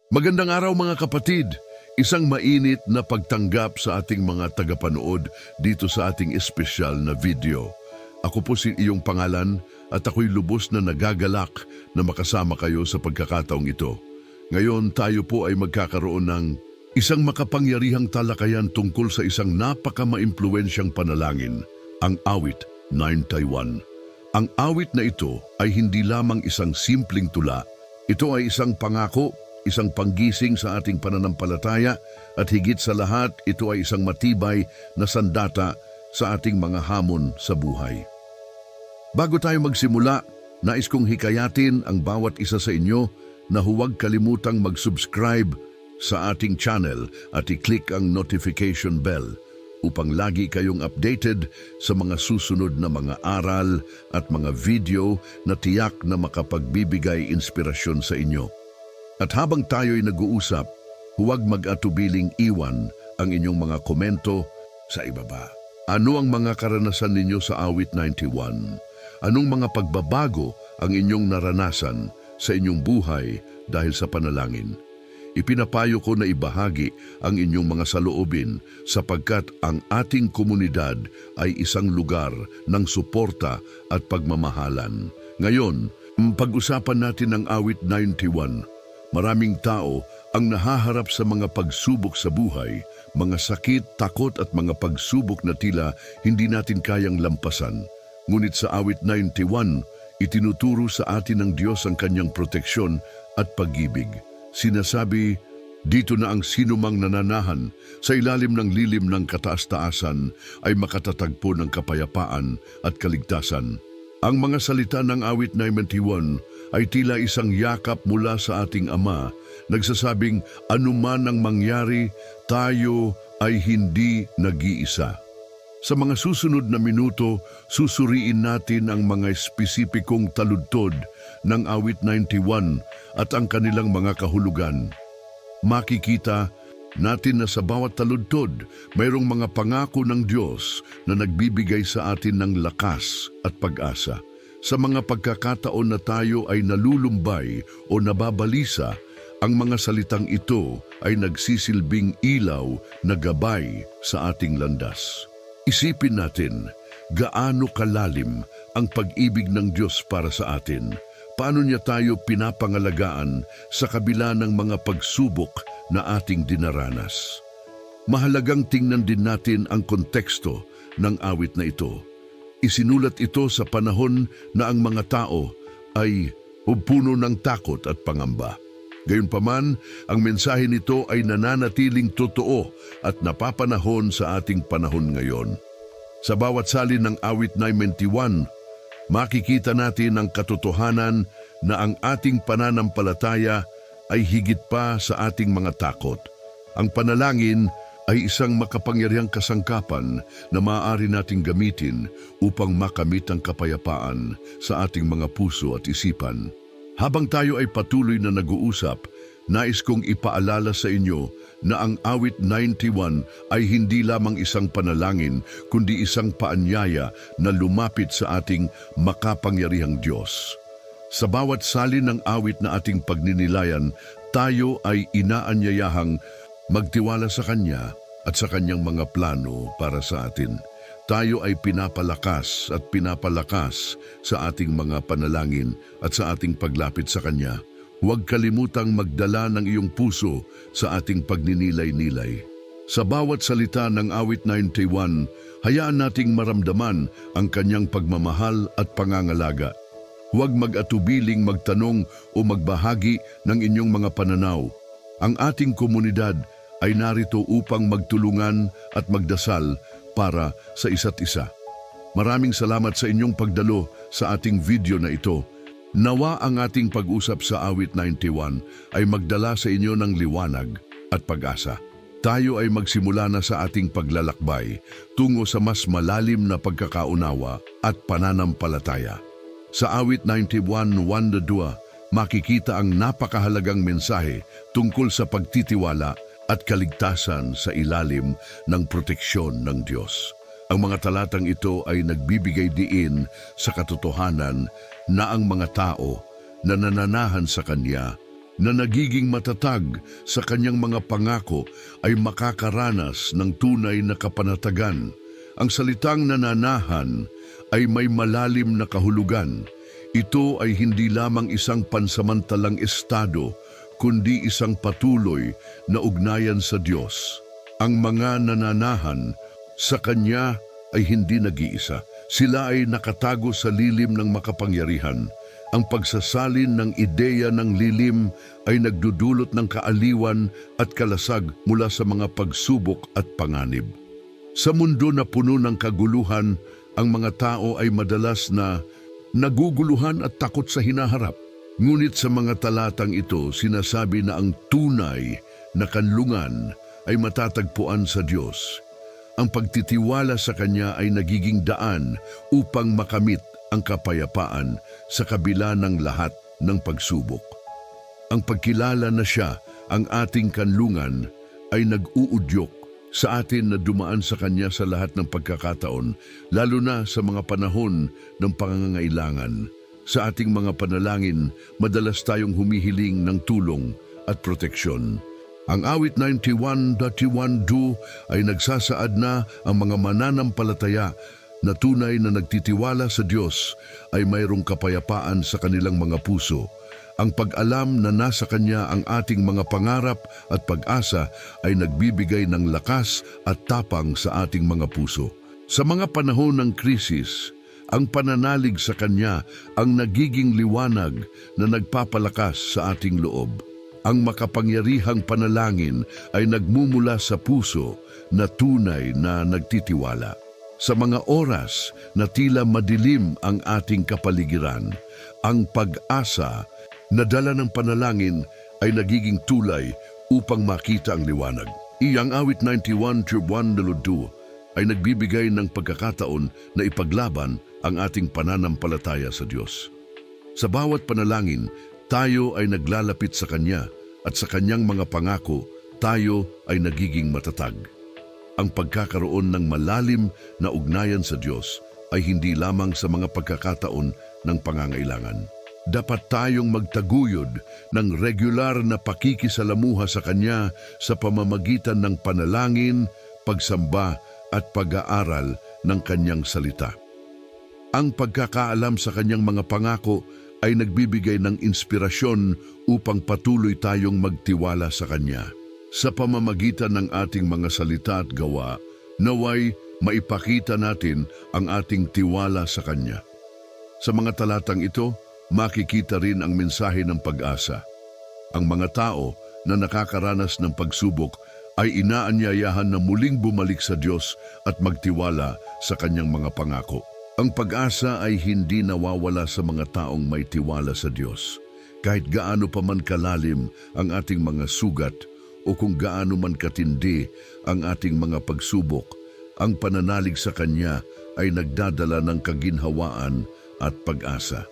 Magandang araw mga kapatid. Isang mainit na pagtanggap sa ating mga tagapanood dito sa ating espesyal na video. Ako po si iyong pangalan at ako'y lubos na nagagalak na makasama kayo sa pagkakataong ito. Ngayon tayo po ay magkakaroon ng isang makapangyarihang talakayan tungkol sa isang napaka-maimpluwensyang panalangin, ang awit 91. Ang awit na ito ay hindi lamang isang simpleng tula. Ito ay isang pangako, isang panggising sa ating pananampalataya at higit sa lahat, ito ay isang matibay na sandata sa ating mga hamon sa buhay. Bago tayo magsimula, nais kong hikayatin ang bawat isa sa inyo na huwag kalimutang mag-subscribe sa ating channel at i-click ang notification bell upang lagi kayong updated sa mga susunod na mga aral at mga video na tiyak na makapagbibigay inspirasyon sa inyo. At habang tayo'y nag-uusap, huwag mag-atubiling iwan ang inyong mga komento sa ibaba. Ano ang mga karanasan ninyo sa awit 91? Anong mga pagbabago ang inyong naranasan sa inyong buhay dahil sa panalangin? Ipinapayo ko na ibahagi ang inyong mga saloobin sapagkat ang ating komunidad ay isang lugar ng suporta at pagmamahalan. Ngayon, pag-usapan natin ang awit 91. Maraming tao ang nahaharap sa mga pagsubok sa buhay, mga sakit, takot at mga pagsubok na tila hindi natin kayang lampasan. Ngunit sa awit 91, itinuturo sa atin ng Diyos ang kanyang proteksyon at pag-ibig. Sinasabi, dito na ang sinumang nananahan sa ilalim ng lilim ng kataas-taasan ay makatatagpo ng kapayapaan at kaligtasan. Ang mga salita ng awit 91 ay tila isang yakap mula sa ating Ama, nagsasabing anuman ang mangyari, tayo ay hindi nag-iisa. Sa mga susunod na minuto, susuriin natin ang mga espesipikong taludtod ng awit 91 at ang kanilang mga kahulugan. Makikita natin na sa bawat taludtod, mayroong mga pangako ng Diyos na nagbibigay sa atin ng lakas at pag-asa. Sa mga pagkakataon na tayo ay nalulumbay o nababalisa, ang mga salitang ito ay nagsisilbing ilaw na gabay sa ating landas. Isipin natin, gaano kalalim ang pag-ibig ng Diyos para sa atin? Paano niya tayo pinapangalagaan sa kabila ng mga pagsubok na ating dinaranas? Mahalagang tingnan din natin ang konteksto ng awit na ito. Isinulat ito sa panahon na ang mga tao ay puno ng takot at pangamba. Gayunpaman, ang mensahe nito ay nananatiling totoo at napapanahon sa ating panahon ngayon. Sa bawat salin ng awit 91, makikita natin ang katotohanan na ang ating pananampalataya ay higit pa sa ating mga takot. Ang panalangin ay isang makapangyarihang kasangkapan na maaari nating gamitin upang makamit ang kapayapaan sa ating mga puso at isipan. Habang tayo ay patuloy na nag-uusap, nais kong ipaalala sa inyo na ang awit 91 ay hindi lamang isang panalangin, kundi isang paanyaya na lumapit sa ating makapangyarihang Diyos. Sa bawat salin ng awit na ating pagninilayan, tayo ay inaanyayahang magtiwala sa Kanya at sa Kanyang mga plano para sa atin. Tayo ay pinapalakas at pinapalakas sa ating mga panalangin at sa ating paglapit sa Kanya. Huwag kalimutang magdala ng iyong puso sa ating pagninilay-nilay. Sa bawat salita ng awit 91, hayaan nating maramdaman ang Kanyang pagmamahal at pangangalaga. Huwag mag-atubiling magtanong o magbahagi ng inyong mga pananaw. Ang ating komunidad ay narito upang magtulungan at magdasal para sa isa't isa. Maraming salamat sa inyong pagdalo sa ating video na ito. Nawa ang ating pag-usap sa awit 91 ay magdala sa inyo ng liwanag at pag-asa. Tayo ay magsimula na sa ating paglalakbay tungo sa mas malalim na pagkakaunawa at pananampalataya. Sa awit 91:1-2, makikita ang napakahalagang mensahe tungkol sa pagtitiwala at kaligtasan sa ilalim ng proteksyon ng Diyos. Ang mga talatang ito ay nagbibigay diin sa katotohanan na ang mga tao na nananahan sa Kanya na nagiging matatag sa kanyang mga pangako ay makakaranas ng tunay na kapanatagan. Ang salitang nananahan ay may malalim na kahulugan. Ito ay hindi lamang isang pansamantalang estado, kundi isang patuloy na ugnayan sa Diyos. Ang mga nananahan sa Kanya ay hindi nag-iisa. Sila ay nakatago sa lilim ng makapangyarihan. Ang pagsasalin ng ideya ng lilim ay nagdudulot ng kaaliwan at kalasag mula sa mga pagsubok at panganib. Sa mundo na puno ng kaguluhan, ang mga tao ay madalas na naguguluhan at takot sa hinaharap. Ngunit sa mga talatang ito, sinasabi na ang tunay na kanlungan ay matatagpuan sa Diyos. Ang pagtitiwala sa Kanya ay nagiging daan upang makamit ang kapayapaan sa kabila ng lahat ng pagsubok. Ang pagkilala na Siya, ang ating kanlungan, ay nag-uudyok sa atin na dumaan sa Kanya sa lahat ng pagkakataon, lalo na sa mga panahon ng pangangailangan. Sa ating mga panalangin, madalas tayong humihiling ng tulong at proteksyon. Ang awit 91.1 ay nagsasaad na ang mga mananampalataya na tunay na nagtitiwala sa Diyos ay mayroong kapayapaan sa kanilang mga puso. Ang pag-alam na nasa Kanya ang ating mga pangarap at pag-asa ay nagbibigay ng lakas at tapang sa ating mga puso. Sa mga panahon ng krisis, ang pananalig sa Kanya ang nagiging liwanag na nagpapalakas sa ating loob. Ang makapangyarihang panalangin ay nagmumula sa puso na tunay na nagtitiwala. Sa mga oras na tila madilim ang ating kapaligiran, ang pag-asa na dala ng panalangin ay nagiging tulay upang makita ang liwanag. Iyang awit 91.1 ay nagbibigay ng pagkakataon na ipaglaban ang ating pananampalataya sa Diyos. Sa bawat panalangin, tayo ay naglalapit sa Kanya at sa Kanyang mga pangako, tayo ay nagiging matatag. Ang pagkakaroon ng malalim na ugnayan sa Diyos ay hindi lamang sa mga pagkakataon ng pangangailangan. Dapat tayong magtaguyod ng regular na pakikisalamuha sa Kanya sa pamamagitan ng panalangin, pagsamba at pag-aaral ng Kanyang salita. Ang pagkakaalam sa Kanyang mga pangako ay nagbibigay ng inspirasyon upang patuloy tayong magtiwala sa Kanya. Sa pamamagitan ng ating mga salita at gawa, naway maipakita natin ang ating tiwala sa Kanya. Sa mga talatang ito, makikita rin ang mensahe ng pag-asa. Ang mga tao na nakakaranas ng pagsubok ay inaanyayahan na muling bumalik sa Diyos at magtiwala sa Kanyang mga pangako. Ang pag-asa ay hindi nawawala sa mga taong may tiwala sa Diyos. Kahit gaano pa man kalalim ang ating mga sugat o kung gaano man katindi ang ating mga pagsubok, ang pananalig sa Kanya ay nagdadala ng kaginhawaan at pag-asa.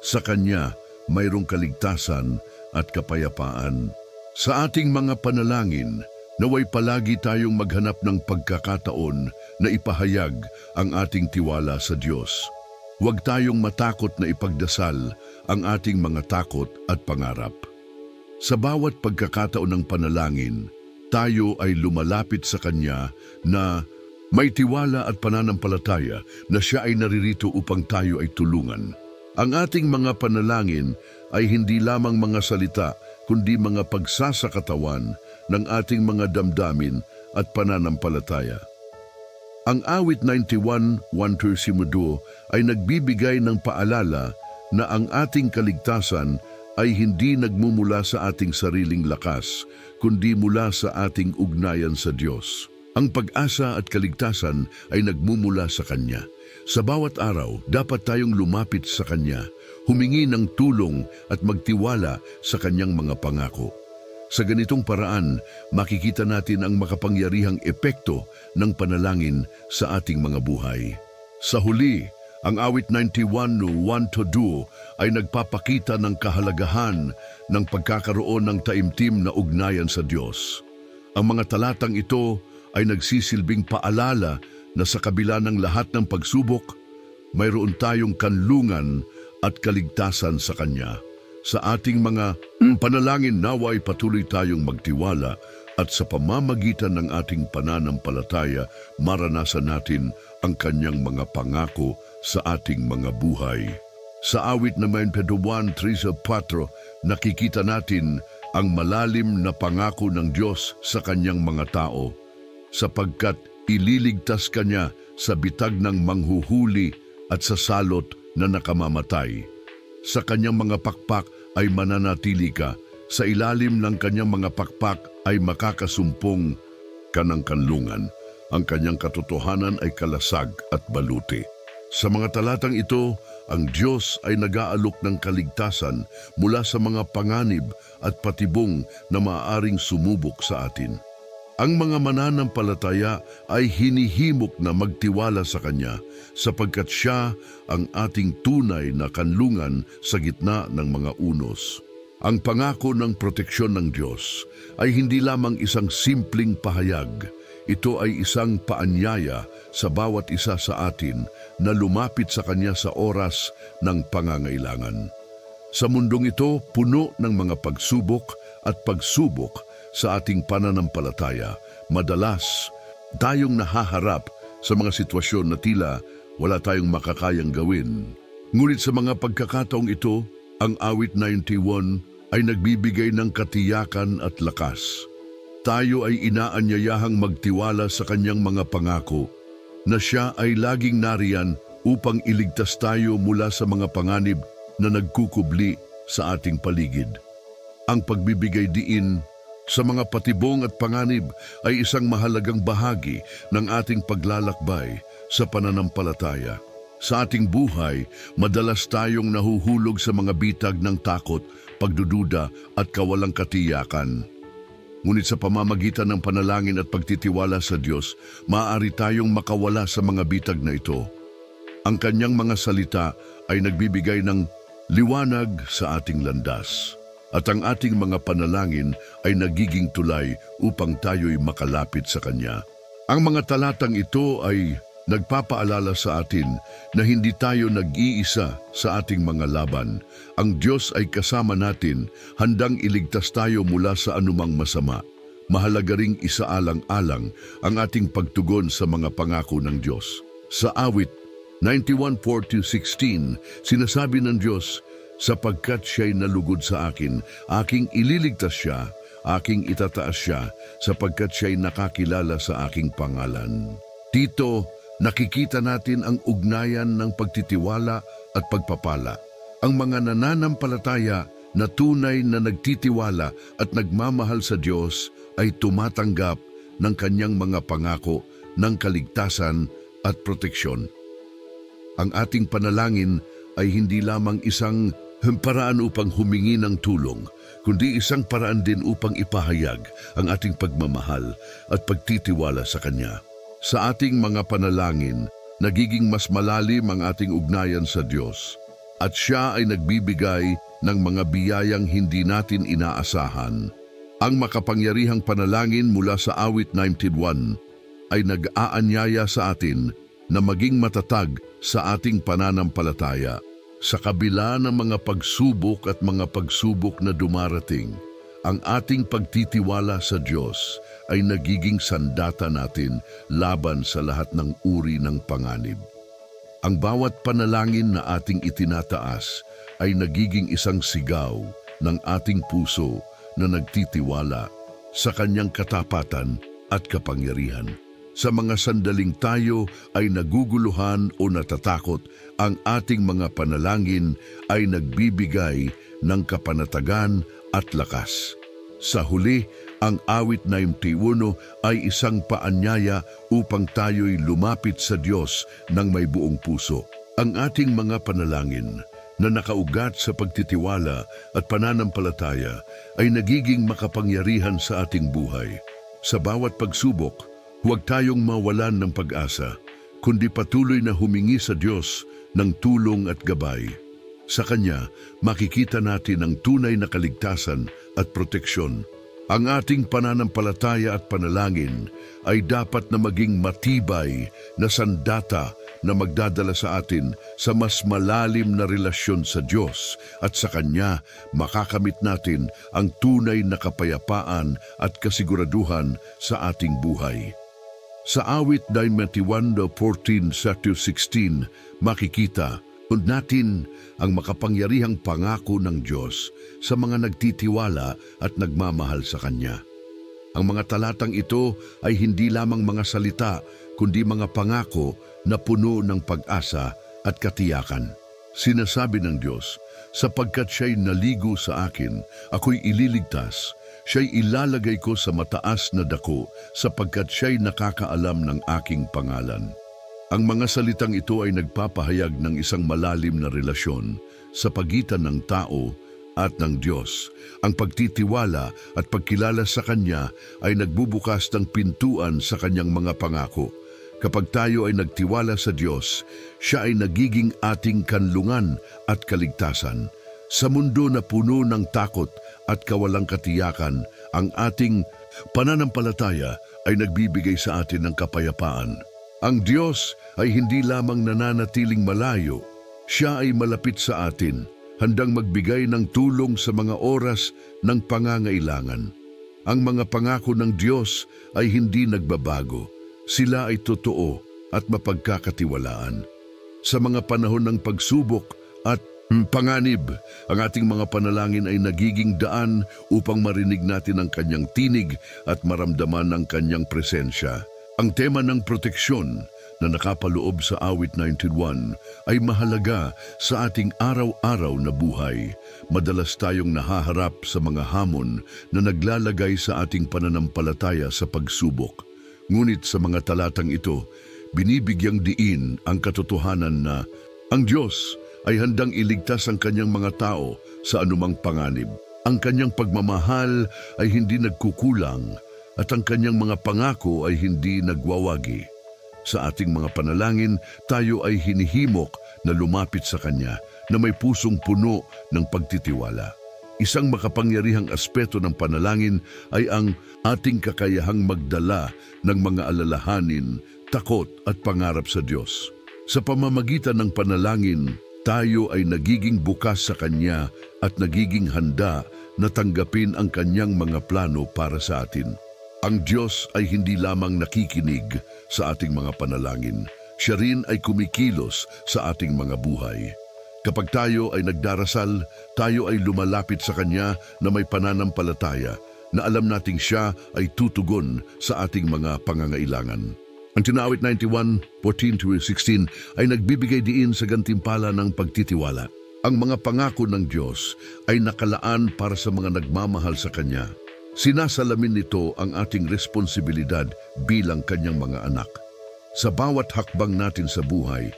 Sa Kanya, mayroong kaligtasan at kapayapaan. Sa ating mga panalangin, naway palagi tayong maghanap ng pagkakataon na ipahayag ang ating tiwala sa Diyos. Huwag tayong matakot na ipagdasal ang ating mga takot at pangarap. Sa bawat pagkakataon ng panalangin, tayo ay lumalapit sa Kanya na may tiwala at pananampalataya na Siya ay naririto upang tayo ay tulungan. Ang ating mga panalangin ay hindi lamang mga salita, kundi mga pagsasakatawan ng ating mga damdamin at pananampalataya. Ang awit 91.1 ay nagbibigay ng paalala na ang ating kaligtasan ay hindi nagmumula sa ating sariling lakas, kundi mula sa ating ugnayan sa Diyos. Ang pag-asa at kaligtasan ay nagmumula sa Kanya. Sa bawat araw, dapat tayong lumapit sa Kanya, humingi ng tulong at magtiwala sa Kanyang mga pangako. Sa ganitong paraan, makikita natin ang makapangyarihang epekto ng panalangin sa ating mga buhay. Sa huli, ang awit 91.1 ay nagpapakita ng kahalagahan ng pagkakaroon ng taimtim na ugnayan sa Diyos. Ang mga talatang ito ay nagsisilbing paalala na sa kabila ng lahat ng pagsubok, mayroon tayong kanlungan at kaligtasan sa Kanya. Sa ating mga Panalangin naway patuloy tayong magtiwala at sa pamamagitan ng ating pananampalataya, maranasan natin ang kanyang mga pangako sa ating mga buhay. Sa awit naman Pedro 1:3-4, nakikita natin ang malalim na pangako ng Diyos sa kanyang mga tao, sapagkat ililigtas kanya sa bitag ng manghuhuli at sa salot na nakamamatay. Sa kanyang mga pakpak ay mananatili ka, sa ilalim ng kanyang mga pakpak ay makakasumpong ka ng kanlungan. Ang kanyang katotohanan ay kalasag at baluti. Sa mga talatang ito, ang Diyos ay nag-aalok ng kaligtasan mula sa mga panganib at patibong na maaaring sumubok sa atin. Ang mga mananampalataya ay hinihimok na magtiwala sa Kanya sapagkat Siya ang ating tunay na kanlungan sa gitna ng mga unos. Ang pangako ng proteksyon ng Diyos ay hindi lamang isang simpleng pahayag. Ito ay isang paanyaya sa bawat isa sa atin na lumapit sa Kanya sa oras ng pangangailangan. Sa mundong ito, puno ng mga pagsubok at pagsubok sa ating pananampalataya, madalas tayong nahaharap sa mga sitwasyon na tila wala tayong makakayang gawin. Ngunit sa mga pagkakataong ito, ang awit 91 ay nagbibigay ng katiyakan at lakas. Tayo ay inaanyayahang magtiwala sa kanyang mga pangako na siya ay laging nariyan upang iligtas tayo mula sa mga panganib na nagkukubli sa ating paligid. Ang pagbibigay diin sa mga patibong at panganib ay isang mahalagang bahagi ng ating paglalakbay sa pananampalataya. Sa ating buhay, madalas tayong nahuhulog sa mga bitag ng takot, pagdududa at kawalang katiyakan. Ngunit sa pamamagitan ng panalangin at pagtitiwala sa Diyos, maaari tayong makawala sa mga bitag na ito. Ang kanyang mga salita ay nagbibigay ng liwanag sa ating landas. At ang ating mga panalangin ay nagiging tulay upang tayo'y makalapit sa Kanya. Ang mga talatang ito ay nagpapaalala sa atin na hindi tayo nag-iisa sa ating mga laban. Ang Diyos ay kasama natin, handang iligtas tayo mula sa anumang masama. Mahalaga ring isaalang-alang ang ating pagtugon sa mga pangako ng Diyos. Sa awit 91:4-16, sinasabi ng Diyos, sapagkat siya'y nalugod sa akin, aking ililigtas siya, aking itataas siya, sapagkat siya'y nakakilala sa aking pangalan. Dito, nakikita natin ang ugnayan ng pagtitiwala at pagpapala. Ang mga nananampalataya na tunay na nagtitiwala at nagmamahal sa Diyos ay tumatanggap ng kanyang mga pangako ng kaligtasan at proteksyon. Ang ating panalangin ay hindi lamang isang paraan upang humingi ng tulong, kundi isang paraan din upang ipahayag ang ating pagmamahal at pagtitiwala sa Kanya. Sa ating mga panalangin, nagiging mas malalim ang ating ugnayan sa Diyos, at Siya ay nagbibigay ng mga biyayang hindi natin inaasahan. Ang makapangyarihang panalangin mula sa awit 91 ay nag-aanyaya sa atin na maging matatag sa ating pananampalataya. Sa kabila ng mga pagsubok at mga pagsubok na dumarating, ang ating pagtitiwala sa Diyos ay nagiging sandata natin laban sa lahat ng uri ng panganib. Ang bawat panalangin na ating itinataas ay nagiging isang sigaw ng ating puso na nagtitiwala sa kanyang katapatan at kapangyarihan. Sa mga sandaling tayo ay naguguluhan o natatakot, ang ating mga panalangin ay nagbibigay ng kapanatagan at lakas. Sa huli, ang awit 91 ay isang paanyaya upang tayo'y lumapit sa Diyos ng may buong puso. Ang ating mga panalangin na nakaugat sa pagtitiwala at pananampalataya ay nagiging makapangyarihan sa ating buhay. Sa bawat pagsubok, huwag tayong mawalan ng pag-asa, kundi patuloy na humingi sa Diyos ng tulong at gabay. Sa Kanya, makikita natin ang tunay na kaligtasan at proteksyon. Ang ating pananampalataya at panalangin ay dapat na maging matibay na sandata na magdadala sa atin sa mas malalim na relasyon sa Diyos at sa Kanya makakamit natin ang tunay na kapayapaan at kasiguraduhan sa ating buhay. Sa awit 91:14-16 makikita natin ang makapangyarihang pangako ng Diyos sa mga nagtitiwala at nagmamahal sa Kanya. Ang mga talatang ito ay hindi lamang mga salita, kundi mga pangako na puno ng pag-asa at katiyakan. Sinasabi ng Diyos, sapagkat siya'y naligo sa akin, ako'y ililigtas, siya'y ilalagay ko sa mataas na dako, sapagkat siya'y nakakaalam ng aking pangalan. Ang mga salitang ito ay nagpapahayag ng isang malalim na relasyon sa pagitan ng tao at ng Diyos. Ang pagtitiwala at pagkilala sa Kanya ay nagbubukas ng pintuan sa Kanyang mga pangako. Kapag tayo ay nagtiwala sa Diyos, siya ay nagiging ating kanlungan at kaligtasan. Sa mundo na puno ng takot at kawalang katiyakan, ang ating pananampalataya ay nagbibigay sa atin ng kapayapaan. Ang Diyos ay hindi lamang nananatiling malayo, siya ay malapit sa atin, handang magbigay ng tulong sa mga oras ng pangangailangan. Ang mga pangako ng Diyos ay hindi nagbabago. Sila ay totoo at mapagkakatiwalaan. Sa mga panahon ng pagsubok at panganib, ang ating mga panalangin ay nagiging daan upang marinig natin ang Kanyang tinig at maramdaman ang Kanyang presensya. Ang tema ng proteksyon na nakapaloob sa awit 91 ay mahalaga sa ating araw-araw na buhay. Madalas tayong nahaharap sa mga hamon na naglalagay sa ating pananampalataya sa pagsubok. Ngunit sa mga talatang ito, binibigyang diin ang katotohanan na ang Diyos ay handang iligtas ang Kanyang mga tao sa anumang panganib. Ang Kanyang pagmamahal ay hindi nagkukulang at ang Kanyang mga pangako ay hindi nagwawagi. Sa ating mga panalangin, tayo ay hinihimok na lumapit sa Kanya na may pusong puno ng pagtitiwala. Isang makapangyarihang aspeto ng panalangin ay ang ating kakayahang magdala ng mga alalahanin, takot at pangarap sa Diyos. Sa pamamagitan ng panalangin, tayo ay nagiging bukas sa Kanya at nagiging handa na tanggapin ang Kanyang mga plano para sa atin. Ang Diyos ay hindi lamang nakikinig sa ating mga panalangin, siya rin ay kumikilos sa ating mga buhay. Kapag tayo ay nagdarasal, tayo ay lumalapit sa Kanya na may pananampalataya, na alam nating siya ay tutugon sa ating mga pangangailangan. Ang tinawit 91:14-16 ay nagbibigay diin sa gantimpala ng pagtitiwala. Ang mga pangako ng Diyos ay nakalaan para sa mga nagmamahal sa Kanya. Sinasalamin nito ang ating responsibilidad bilang Kanyang mga anak. Sa bawat hakbang natin sa buhay,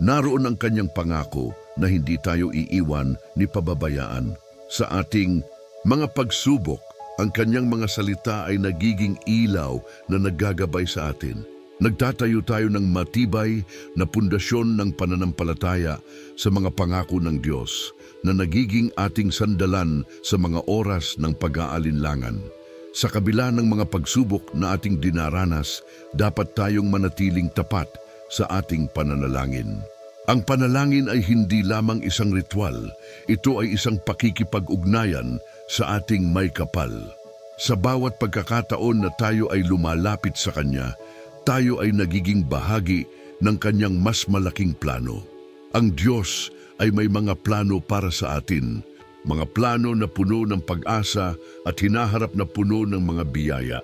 naroon ang Kanyang pangako na hindi tayo iiwan ni pababayaan. Sa ating mga pagsubok, ang Kanyang mga salita ay nagiging ilaw na naggagabay sa atin. Nagtatayo tayo ng matibay na pundasyon ng pananampalataya sa mga pangako ng Diyos na nagiging ating sandalan sa mga oras ng pag-aalinlangan. Sa kabila ng mga pagsubok na ating dinaranas, dapat tayong manatiling tapat sa ating pananalangin. Ang panalangin ay hindi lamang isang ritual, ito ay isang pakikipag-ugnayan sa ating may kapal. Sa bawat pagkakataon na tayo ay lumalapit sa Kanya, tayo ay nagiging bahagi ng Kanyang mas malaking plano. Ang Diyos ay may mga plano para sa atin, mga plano na puno ng pag-asa at hinaharap na puno ng mga biyaya.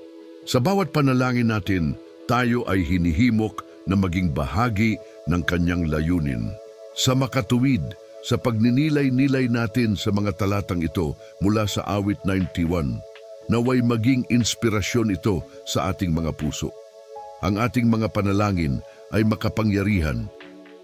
Sa bawat panalangin natin, tayo ay hinihimok na maging bahagi ng Kanyang layunin. Sa makatuwid, sa pagninilay-nilay natin sa mga talatang ito mula sa awit 91, naway maging inspirasyon ito sa ating mga puso. Ang ating mga panalangin ay makapangyarihan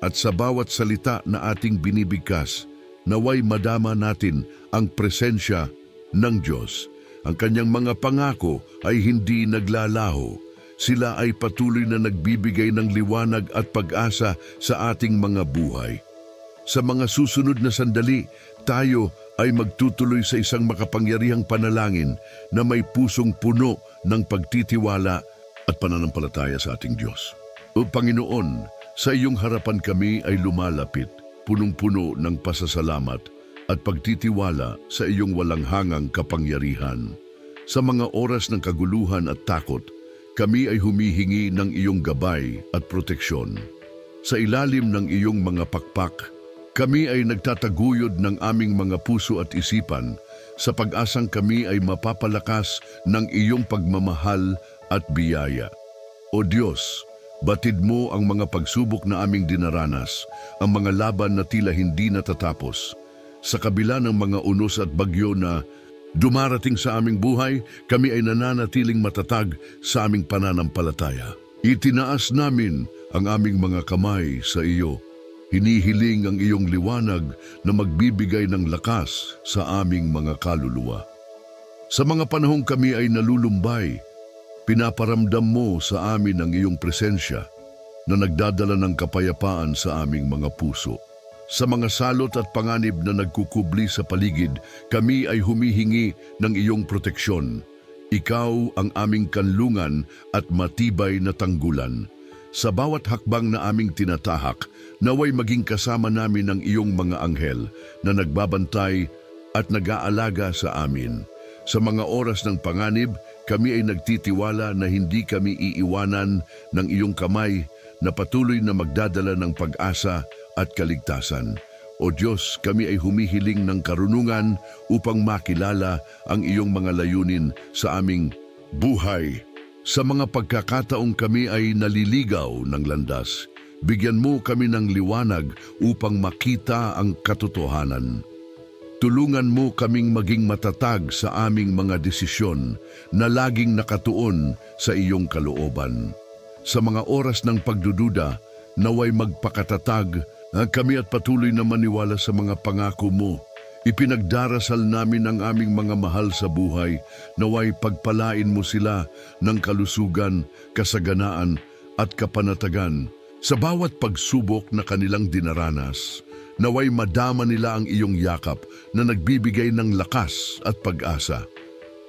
at sa bawat salita na ating binibigkas, naway madama natin ang presensya ng Diyos. Ang Kanyang mga pangako ay hindi naglalaho. Sila ay patuloy na nagbibigay ng liwanag at pag-asa sa ating mga buhay. Sa mga susunod na sandali, tayo ay magtutuloy sa isang makapangyarihang panalangin na may pusong puno ng pagtitiwala at pananampalataya sa ating Diyos. O Panginoon, Sa iyong harapan kami ay lumalapit, punong-puno ng pasasalamat at pagtitiwala sa iyong walang hangang kapangyarihan. Sa mga oras ng kaguluhan at takot, kami ay humihingi ng iyong gabay at proteksyon. Sa ilalim ng iyong mga pakpak, kami ay nagtataguyod ng aming mga puso at isipan sa pag-asang kami ay mapapalakas ng iyong pagmamahal at biyaya. O Diyos, batid mo ang mga pagsubok na aming dinaranas, ang mga laban na tila hindi natatapos. Sa kabila ng mga unos at bagyo na dumarating sa aming buhay, kami ay nananatiling matatag sa aming pananampalataya. Itinaas namin ang aming mga kamay sa iyo. Hinihiling ang iyong liwanag na magbibigay ng lakas sa aming mga kaluluwa. Sa mga panahong kami ay nalulumbay, pinaparamdam mo sa amin ang iyong presensya na nagdadala ng kapayapaan sa aming mga puso. Sa mga salot at panganib na nagkukubli sa paligid, kami ay humihingi ng iyong proteksyon. Ikaw ang aming kanlungan at matibay na tanggulan. Sa bawat hakbang na aming tinatahak, naway maging kasama namin ang iyong mga anghel na nagbabantay at nag-aalaga sa amin. Sa mga oras ng panganib, kami ay nagtitiwala na hindi kami iiwanan ng iyong kamay na patuloy na magdadala ng pag-asa at kaligtasan. O Diyos, kami ay humihiling ng karunungan upang makilala ang iyong mga layunin sa aming buhay. Sa mga pagkakataong kami ay naliligaw ng landas, bigyan mo kami ng liwanag upang makita ang katotohanan. Tulungan mo kaming maging matatag sa aming mga desisyon na laging nakatuon sa iyong kalooban. Sa mga oras ng pagdududa, naway magpakatatag kami at patuloy na maniwala sa mga pangako mo. Ipinagdarasal namin ang aming mga mahal sa buhay, naway pagpalain mo sila ng kalusugan, kasaganaan at kapanatagan. Sa bawat pagsubok na kanilang dinaranas, naway madama nila ang iyong yakap na nagbibigay ng lakas at pag-asa.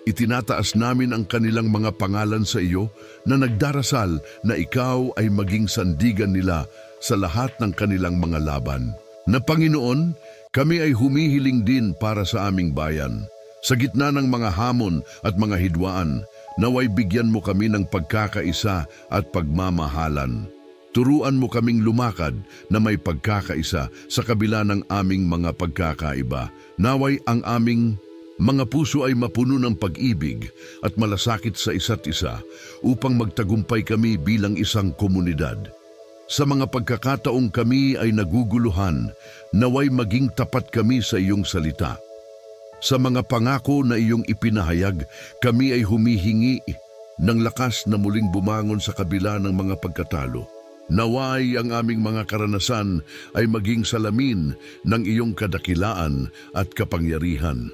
Itinataas namin ang kanilang mga pangalan sa iyo na nagdarasal na ikaw ay maging sandigan nila sa lahat ng kanilang mga laban. Na Panginoon, kami ay humihiling din para sa aming bayan. Sa gitna ng mga hamon at mga hidwaan, naway bigyan mo kami ng pagkakaisa at pagmamahalan. Turuan mo kaming lumakad na may pagkakaisa sa kabila ng aming mga pagkakaiba. Naway ang aming mga puso ay mapuno ng pag-ibig at malasakit sa isa't isa upang magtagumpay kami bilang isang komunidad. Sa mga pagkakataong kami ay naguguluhan, naway maging tapat kami sa iyong salita. Sa mga pangako na iyong ipinahayag, kami ay humihingi ng lakas na muling bumangon sa kabila ng mga pagkatalo. Naway ang aming mga karanasan ay maging salamin ng iyong kadakilaan at kapangyarihan.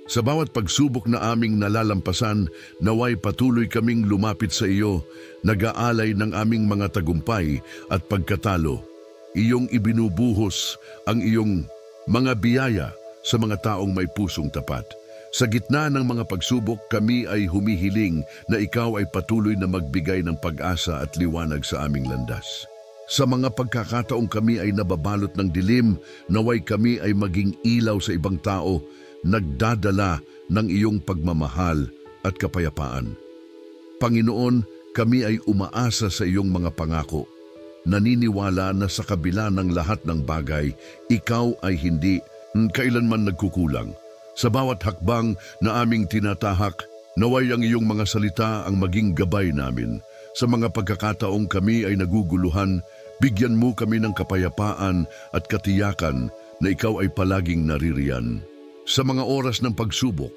Sa bawat pagsubok na aming nalalampasan, naway patuloy kaming lumapit sa iyo, nag-aalay ng aming mga tagumpay at pagkatalo. Iyong ibinubuhos ang iyong mga biyaya sa mga taong may pusong tapat. Sa gitna ng mga pagsubok, kami ay humihiling na ikaw ay patuloy na magbigay ng pag-asa at liwanag sa aming landas. Sa mga pagkakataong kami ay nababalot ng dilim, naway kami ay maging ilaw sa ibang tao, nagdadala ng iyong pagmamahal at kapayapaan. Panginoon, kami ay umaasa sa iyong mga pangako. Naniniwala na sa kabila ng lahat ng bagay, ikaw ay hindi kailanman nagkukulang. Sa bawat hakbang na aming tinatahak, naway ang iyong mga salita ang maging gabay namin. Sa mga pagkakataong kami ay naguguluhan, bigyan mo kami ng kapayapaan at katiyakan na ikaw ay palaging naririyan. Sa mga oras ng pagsubok,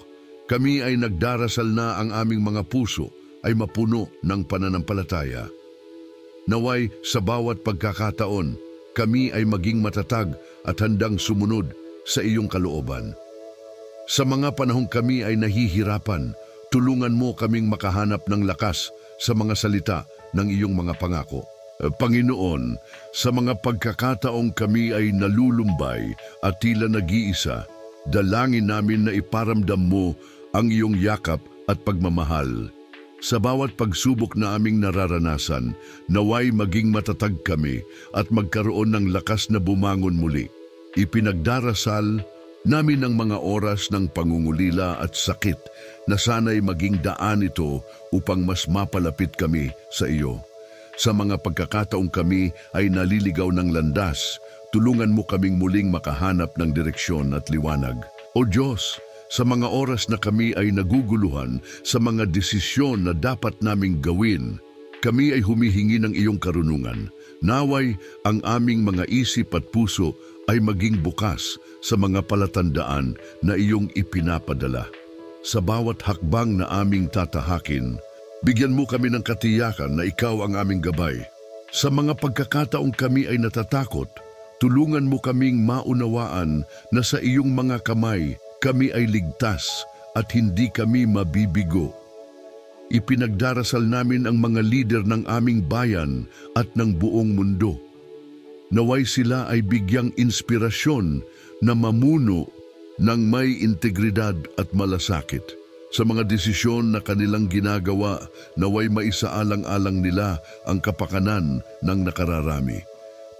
kami ay nagdarasal na ang aming mga puso ay mapuno ng pananampalataya. Naway sa bawat pagkakataon, kami ay maging matatag at handang sumunod sa iyong kalooban. Sa mga panahong kami ay nahihirapan, tulungan mo kaming makahanap ng lakas sa mga salita ng iyong mga pangako. Panginoon, sa mga pagkakataong kami ay nalulumbay at tila nag-iisa, dalangin namin na iparamdam mo ang iyong yakap at pagmamahal. Sa bawat pagsubok na aming nararanasan, naway maging matatag kami at magkaroon ng lakas na bumangon muli. Ipinagdarasal namin ang mga oras ng pangungulila at sakit na sana'y maging daan ito upang mas mapalapit kami sa iyo. Sa mga pagkakataong kami ay naliligaw ng landas, tulungan mo kaming muling makahanap ng direksyon at liwanag. O Diyos, sa mga oras na kami ay naguguluhan sa mga desisyon na dapat naming gawin, kami ay humihingi ng iyong karunungan. Naway ang aming mga isip at puso ay maging bukas sa mga palatandaan na iyong ipinapadala. Sa bawat hakbang na aming tatahakin, bigyan mo kami ng katiyakan na ikaw ang aming gabay. Sa mga pagkakataong kami ay natatakot, tulungan mo kaming maunawaan na sa iyong mga kamay kami ay ligtas at hindi kami mabibigo. Ipinagdarasal namin ang mga lider ng aming bayan at ng buong mundo. Naway sila ay bigyang inspirasyon na mamuno ng may integridad at malasakit. Sa mga desisyon na kanilang ginagawa, naway maisaalang-alang nila ang kapakanan ng nakararami.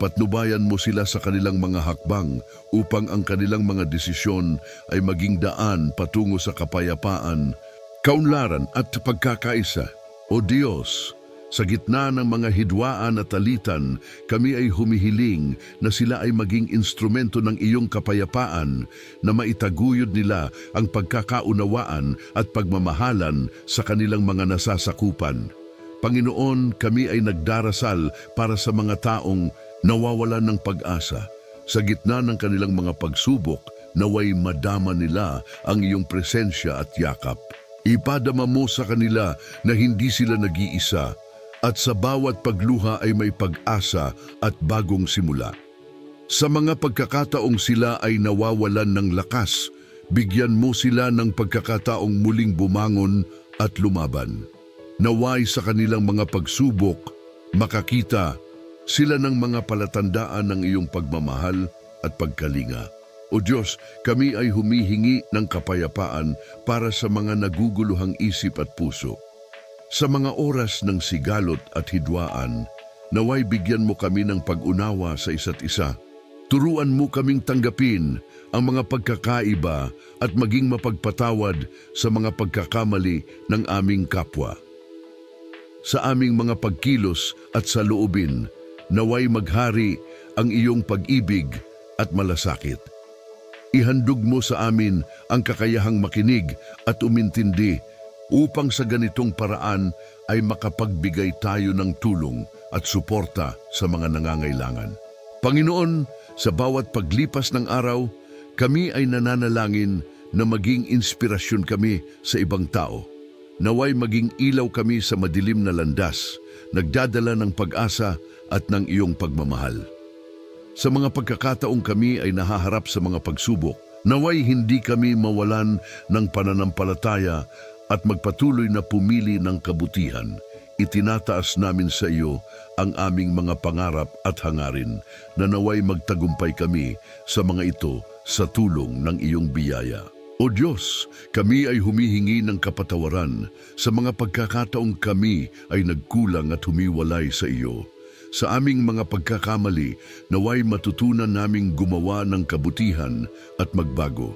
Patnubayan mo sila sa kanilang mga hakbang upang ang kanilang mga desisyon ay maging daan patungo sa kapayapaan, kaunlaran at pagkakaisa. O Diyos, sa gitna ng mga hidwaan at alitan, kami ay humihiling na sila ay maging instrumento ng iyong kapayapaan na maitaguyod nila ang pagkakaunawaan at pagmamahalan sa kanilang mga nasasakupan. Panginoon, kami ay nagdarasal para sa mga taong nawawalan ng pag-asa. Sa gitna ng kanilang mga pagsubok, naway madama nila ang iyong presensya at yakap. Ipadama mo sa kanila na hindi sila nag-iisa at sa bawat pagluha ay may pag-asa at bagong simula. Sa mga pagkakataong sila ay nawawalan ng lakas, bigyan mo sila ng pagkakataong muling bumangon at lumaban. Naway sa kanilang mga pagsubok, makakita sila ng mga palatandaan ng iyong pagmamahal at pagkalinga. O Diyos, kami ay humihingi ng kapayapaan para sa mga naguguluhang isip at puso. Sa mga oras ng sigalot at hidwaan, naway bigyan mo kami ng pag-unawa sa isa't isa. Turuan mo kaming tanggapin ang mga pagkakaiba at maging mapagpatawad sa mga pagkakamali ng aming kapwa. Sa aming mga pagkilos at sa loobin, naway maghari ang iyong pag-ibig at malasakit. Ihandog mo sa amin ang kakayahang makinig at umintindi upang sa ganitong paraan ay makapagbigay tayo ng tulong at suporta sa mga nangangailangan. Panginoon, sa bawat paglipas ng araw, kami ay nananalangin na maging inspirasyon kami sa ibang tao. Naway maging ilaw kami sa madilim na landas, nagdadala ng pag-asa at ng iyong pagmamahal. Sa mga pagkakataong kami ay nahaharap sa mga pagsubok, naway hindi kami mawalan ng pananampalataya at magpatuloy na pumili ng kabutihan. Itinataas namin sa iyo ang aming mga pangarap at hangarin na naway magtagumpay kami sa mga ito sa tulong ng iyong biyaya. O Diyos, kami ay humihingi ng kapatawaran sa mga pagkakataong kami ay nagkulang at humiwalay sa iyo. Sa aming mga pagkakamali, naway matutunan naming gumawa ng kabutihan at magbago.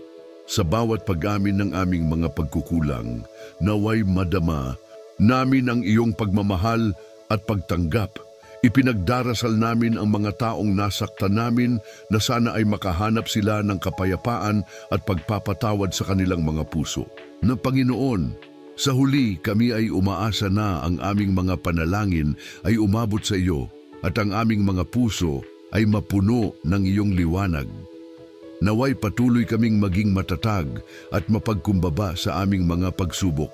Sa bawat pag-amin ng aming mga pagkukulang, naway madama namin ang iyong pagmamahal at pagtanggap. Ipinagdarasal namin ang mga taong nasaktan namin na sana ay makahanap sila ng kapayapaan at pagpapatawad sa kanilang mga puso. Na Panginoon, sa huli kami ay umaasa na ang aming mga panalangin ay umabot sa iyo at ang aming mga puso ay mapuno ng iyong liwanag. Naway patuloy kaming maging matatag at mapagkumbaba sa aming mga pagsubok.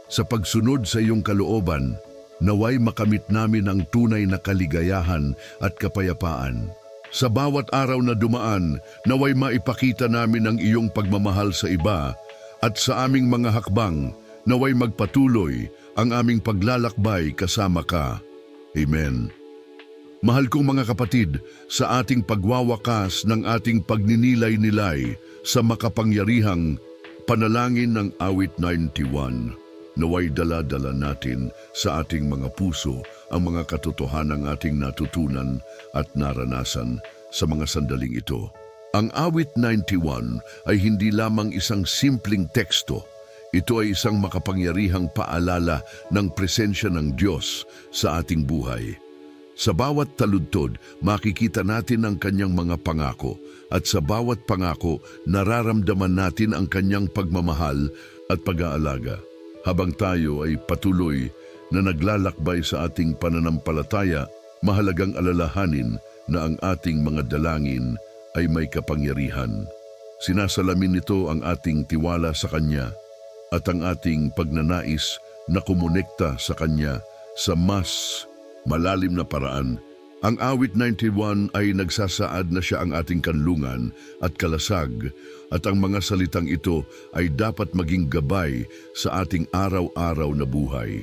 Sa pagsunod sa iyong kalooban, naway makamit namin ang tunay na kaligayahan at kapayapaan. Sa bawat araw na dumaan, naway maipakita namin ang iyong pagmamahal sa iba at sa aming mga hakbang, naway magpatuloy ang aming paglalakbay kasama ka. Amen. Mahal kong mga kapatid, sa ating pagwawakas ng ating pagninilay-nilay sa makapangyarihang panalangin ng awit 91, Naway dala-dala natin sa ating mga puso ang mga katotohanang ating natutunan at naranasan sa mga sandaling ito. Ang awit 91 ay hindi lamang isang simpleng teksto. Ito ay isang makapangyarihang paalala ng presensya ng Diyos sa ating buhay. Sa bawat taludtod, makikita natin ang kanyang mga pangako at sa bawat pangako, nararamdaman natin ang kanyang pagmamahal at pag-aalaga. Habang tayo ay patuloy na naglalakbay sa ating pananampalataya, mahalagang alalahanin na ang ating mga dalangin ay may kapangyarihan. Sinasalamin nito ang ating tiwala sa Kanya at ang ating pagnanais na kumonekta sa Kanya sa mas malalim na paraan. Ang awit 91 ay nagsasaad na siya ang ating kanlungan at kalasag at ang mga salitang ito ay dapat maging gabay sa ating araw-araw na buhay.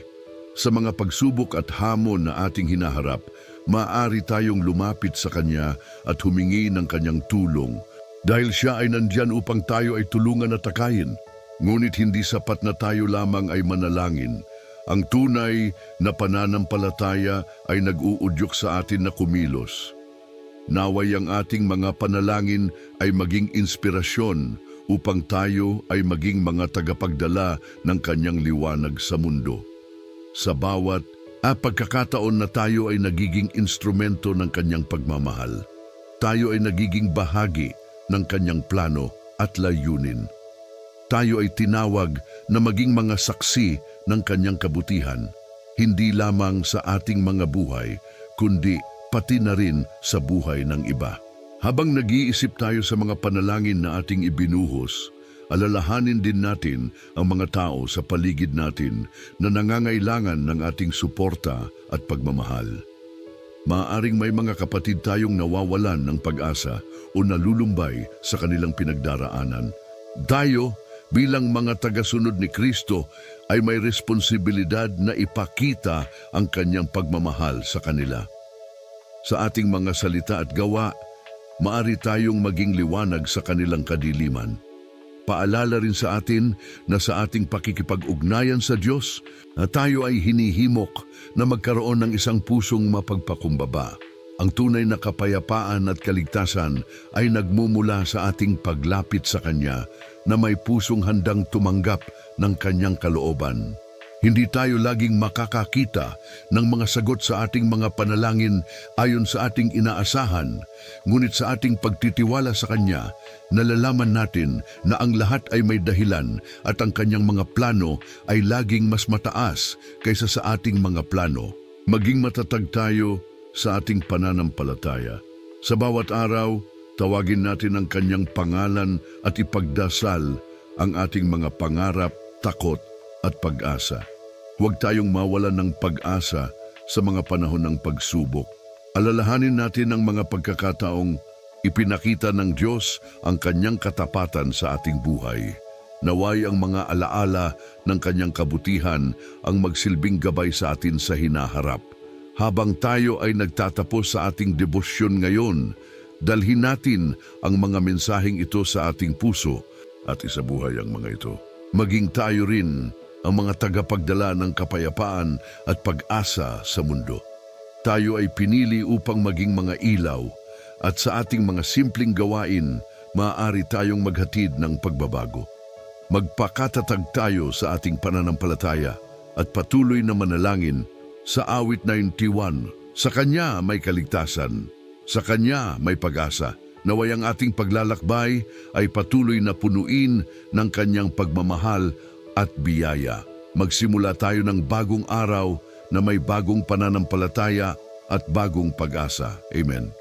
Sa mga pagsubok at hamon na ating hinaharap, maaari tayong lumapit sa Kanya at humingi ng Kanyang tulong dahil siya ay nandyan upang tayo ay tulungan at takayin. Ngunit hindi sapat na tayo lamang ay manalangin. Ang tunay na pananampalataya ay nag-uudyok sa atin na kumilos. Naway ang ating mga panalangin ay maging inspirasyon upang tayo ay maging mga tagapagdala ng Kanyang liwanag sa mundo. Sa bawat pagkakataon na tayo ay nagiging instrumento ng Kanyang pagmamahal, tayo ay nagiging bahagi ng Kanyang plano at layunin. Tayo ay tinawag na maging mga saksi ng Kanyang kabutihan, hindi lamang sa ating mga buhay, kundi pati na rin sa buhay ng iba. Habang nag-iisip tayo sa mga panalangin na ating ibinuhos, alalahanin din natin ang mga tao sa paligid natin na nangangailangan ng ating suporta at pagmamahal. Maaaring may mga kapatid tayong nawawalan ng pag-asa o nalulumbay sa kanilang pinagdaraanan. Tayo, bilang mga tagasunod ni Kristo, ay may responsibilidad na ipakita ang Kanyang pagmamahal sa kanila. Sa ating mga salita at gawa, maari tayong maging liwanag sa kanilang kadiliman. Paalala rin sa atin na sa ating pakikipag-ugnayan sa Diyos, na tayo ay hinihimok na magkaroon ng isang pusong mapagpakumbaba. Ang tunay na kapayapaan at kaligtasan ay nagmumula sa ating paglapit sa Kanya na may pusong handang tumanggap ng Kanyang kalooban. Hindi tayo laging makakakita ng mga sagot sa ating mga panalangin ayon sa ating inaasahan, ngunit sa ating pagtitiwala sa Kanya, nalalaman natin na ang lahat ay may dahilan at ang Kanyang mga plano ay laging mas mataas kaysa sa ating mga plano. Maging matatag tayo sa ating pananampalataya. Sa bawat araw, tawagin natin ang Kanyang pangalan at ipagdasal ang ating mga pangarap, takot at pag-asa. Huwag tayong mawalan ng pag-asa sa mga panahon ng pagsubok. Alalahanin natin ang mga pagkakataong ipinakita ng Diyos ang Kanyang katapatan sa ating buhay. Naway ang mga alaala ng Kanyang kabutihan ang magsilbing gabay sa atin sa hinaharap. Habang tayo ay nagtatapos sa ating debosyon ngayon, dalhin natin ang mga mensaheng ito sa ating puso at isabuhay ang mga ito. Maging tayo rin ang mga tagapagdala ng kapayapaan at pag-asa sa mundo. Tayo ay pinili upang maging mga ilaw at sa ating mga simpleng gawain, maaari tayong maghatid ng pagbabago. Magpakatatag tayo sa ating pananampalataya at patuloy na manalangin. Sa awit 91, sa Kanya may kaligtasan, sa Kanya may pag-asa. Naway ang ating paglalakbay ay patuloy na punuin ng Kanyang pagmamahal at biyaya. Magsimula tayo ng bagong araw na may bagong pananampalataya at bagong pag-asa. Amen.